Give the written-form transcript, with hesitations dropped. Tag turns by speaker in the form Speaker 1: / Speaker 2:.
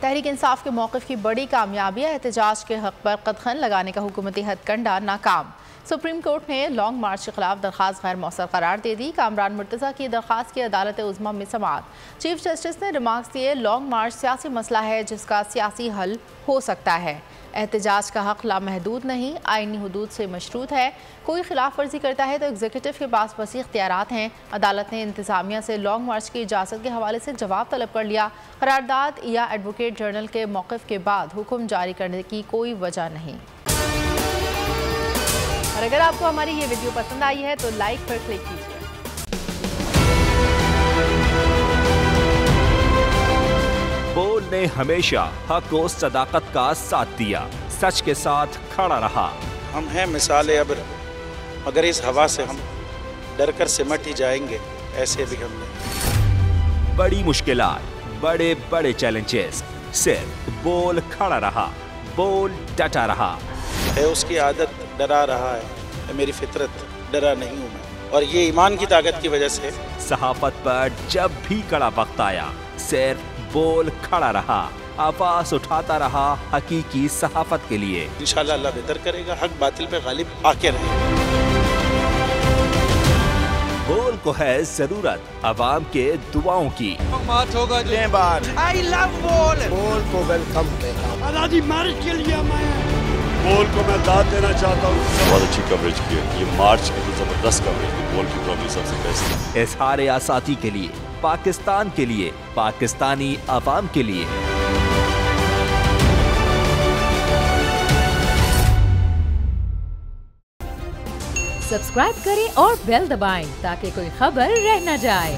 Speaker 1: तहरीक इंसाफ के मौक़िफ़ की बड़ी कामयाबी है। एहतजाज के हक़ पर कदखन लगाने का हुकूमती हथकंडा नाकाम। सुप्रीम कोर्ट ने लॉन्ग मार्च के खिलाफ दरख्वास्त गैर मौसर करार दे दी। कामरान मुर्तज़ा की दरख्वास्त की अदालत उज़्मा में समाअत। चीफ जस्टिस ने रिमार्क्स दिए, लॉन्ग मार्च सियासी मसला है जिसका सियासी हल हो सकता है। एहतजाज का हक़ लामहदूद नहीं, आइनी हदूद से मशरूत है। कोई खिलाफ वर्जी करता है तो एग्जीक्यूटिव के पास वसी इख्तियारात हैं। अदालत ने इंतज़ामिया से लॉन्ग मार्च की इजाज़त के हवाले से जवाब तलब कर लिया। करारदाद या एडवोकेट जनरल के मौक़िफ़ के बाद हुक्म जारी करने की कोई वजह नहीं। और अगर आपको हमारी ये वीडियो पसंद आई है तो लाइक पर क्लिक कीजिए।
Speaker 2: बोल ने हमेशा हक और सदाकत का साथ दिया, सच के साथ खड़ा रहा।
Speaker 3: हम हैं मिसाल अब्र, मगर इस हवा से हम डर कर सिमट ही जाएंगे, ऐसे भी हम नहीं।
Speaker 2: बड़ी मुश्किलात, बड़े बड़े चैलेंजेस, सिर्फ बोल खड़ा रहा, बोल डटा रहा।
Speaker 3: है उसकी आदत डरा रहा है, मेरी फितरत डरा नहीं हूँ मैं, और ये ईमान की ताकत की वजह से।
Speaker 2: सहाफत पर जब भी कड़ा वक्त आया, सिर्फ बोल खड़ा रहा, आवाज उठाता रहा हकीकी सहाफत के लिए।
Speaker 3: इंशाअल्लाह अल्लाह बेहतर करेगा, हक बातिल पे गालिब आके रहेगा।
Speaker 2: बोल को है जरूरत अवाम के दुआओं की।
Speaker 4: मार्च होगा
Speaker 5: आई लव बोल।
Speaker 4: बोल को वेलकम कहता
Speaker 5: आजादी मार्च के लिए मैं
Speaker 4: बोल को मैं दाद देना चाहता हूँ। बहुत अच्छी कवरेज की है ये मार्च की, तो जबरदस्त कवरेज की। बोल की प्रॉब्लम सबसे बेस्ट।
Speaker 2: इज़हार आज़ादी के लिए, पाकिस्तान के लिए, पाकिस्तानी अवाम के लिए।
Speaker 6: सब्सक्राइब करें और बेल दबाएं ताकि कोई खबर रह न जाए।